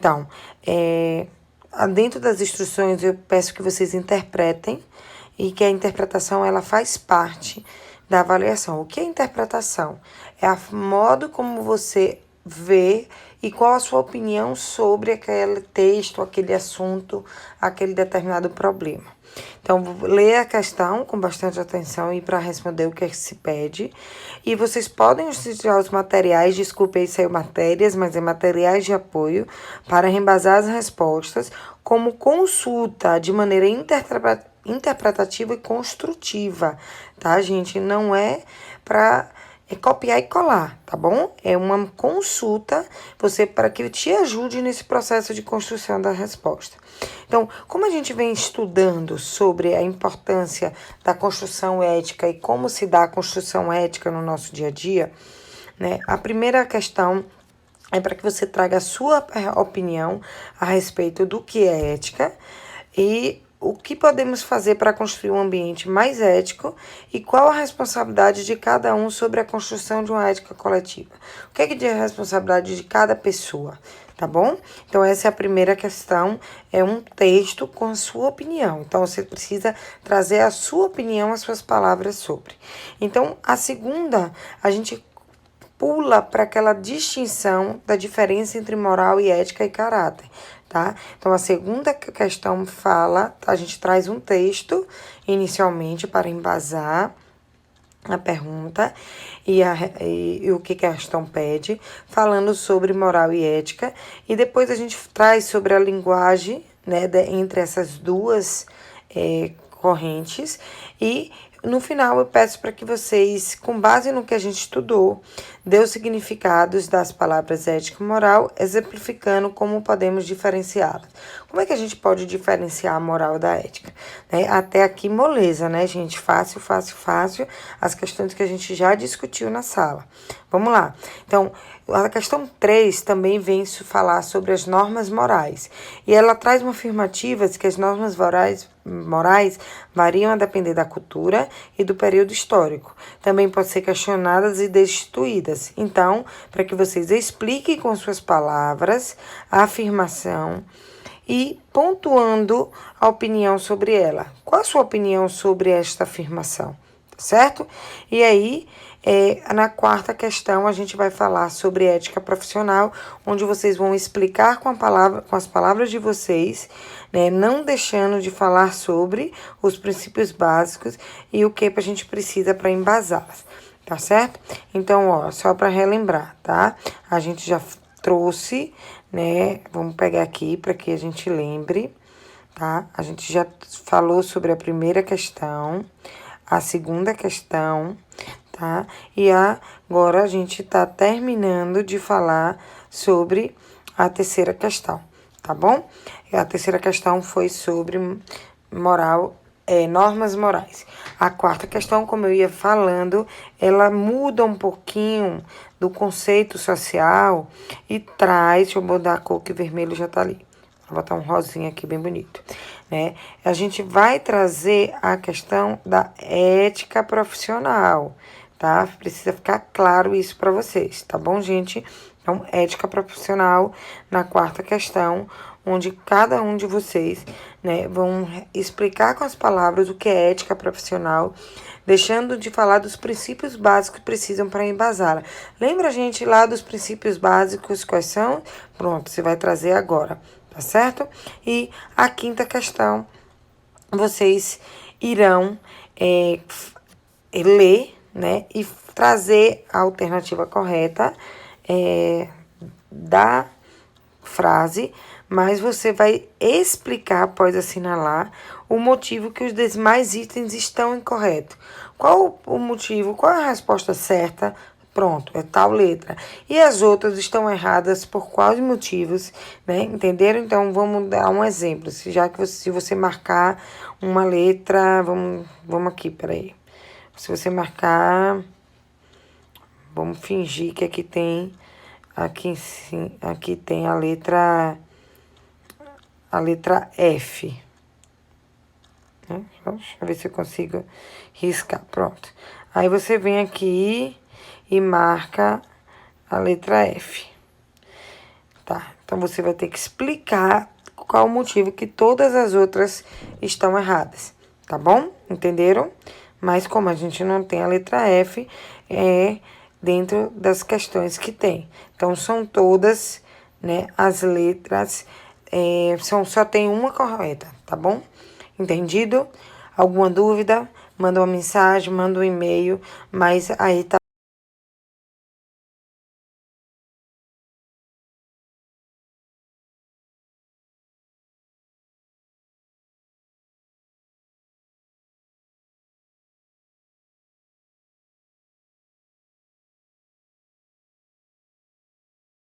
Então, dentro das instruções, eu peço que vocês interpretem e que a interpretação ela faz parte da avaliação. O que é interpretação? É o modo como você vê e qual a sua opinião sobre aquele texto, aquele assunto, aquele determinado problema. Então, lê a questão com bastante atenção e para responder o que se pede. E vocês podem utilizar os materiais, desculpe aí saiu matérias, mas é materiais de apoio para embasar as respostas como consulta de maneira interpretativa e construtiva, tá, gente? Não é para copiar e colar, tá bom? É uma consulta para que te ajude nesse processo de construção da resposta. Então, como a gente vem estudando sobre a importância da construção ética e como se dá a construção ética no nosso dia a dia, né? A primeira questão é para que você traga a sua opinião a respeito do que é ética e o que podemos fazer para construir um ambiente mais ético e qual a responsabilidade de cada um sobre a construção de uma ética coletiva. O que é que é a responsabilidade de cada pessoa, tá bom? Então, essa é a primeira questão, é um texto com a sua opinião. Então, você precisa trazer a sua opinião, as suas palavras sobre. Então, a segunda, a gente pula para aquela distinção da diferença entre moral e ética e caráter, tá? Então, a segunda questão fala, a gente traz um texto inicialmente para embasar a pergunta e o que a questão pede, falando sobre moral e ética, e depois a gente traz sobre a linguagem, né, entre essas duas correntes, e no final eu peço para que vocês, com base no que a gente estudou, dê os significados das palavras ética e moral, exemplificando como podemos diferenciá-las. Como é que a gente pode diferenciar a moral da ética? Né? Até aqui moleza, né, gente? Fácil, fácil, fácil. As questões que a gente já discutiu na sala. Vamos lá. Então, a questão 3 também vem falar sobre as normas morais. E ela traz uma afirmativa de que as normas morais variam a depender da cultura e do período histórico. Também podem ser questionadas e destituídas. Então, para que vocês expliquem com suas palavras a afirmação e pontuando a opinião sobre ela. Qual a sua opinião sobre esta afirmação? Certo? E aí, na quarta questão, a gente vai falar sobre ética profissional, onde vocês vão explicar com as palavras de vocês, né, não deixando de falar sobre os princípios básicos e o que a gente precisa para embasá-las, tá certo? Então, ó, só para relembrar, tá? A gente já trouxe, né, vamos pegar aqui para que a gente lembre, tá? A gente já falou sobre a primeira questão, a segunda questão, tá? E agora a gente tá terminando de falar sobre a terceira questão, tá bom? A terceira questão foi sobre normas morais. A quarta questão, como eu ia falando, ela muda um pouquinho do conceito social e traz, deixa eu mudar a cor que vermelho já tá ali. Vou botar um rosinha aqui bem bonito, né? A gente vai trazer a questão da ética profissional, tá? Precisa ficar claro isso para vocês, tá bom, gente? Então, ética profissional na quarta questão, onde cada um de vocês, né, vão explicar com as palavras o que é ética profissional, deixando de falar dos princípios básicos que precisam para embasá-la. Lembra, gente, lá dos princípios básicos, quais são? Pronto, você vai trazer agora. Tá certo? E a quinta questão, vocês irão ler, né? E trazer a alternativa correta da frase, mas você vai explicar, após assinalar, o motivo que os demais itens estão incorretos. Qual o motivo, qual a resposta certa? Pronto, é tal letra. E as outras estão erradas por quais motivos, né? Entenderam? Então, vamos dar um exemplo. Se você marcar uma letra, vamos aqui, peraí. Se você marcar, vamos fingir que aqui tem, aqui tem a letra F. Né? Deixa eu ver se eu consigo riscar. Pronto. Aí você vem aqui e marca a letra F, tá? Então, você vai ter que explicar qual o motivo que todas as outras estão erradas, tá bom? Entenderam? Mas como a gente não tem a letra F, é dentro das questões que tem. Então, são todas, né, as letras, só tem uma correta, tá bom? Entendido? Alguma dúvida? Manda uma mensagem, manda um e-mail, mas aí tá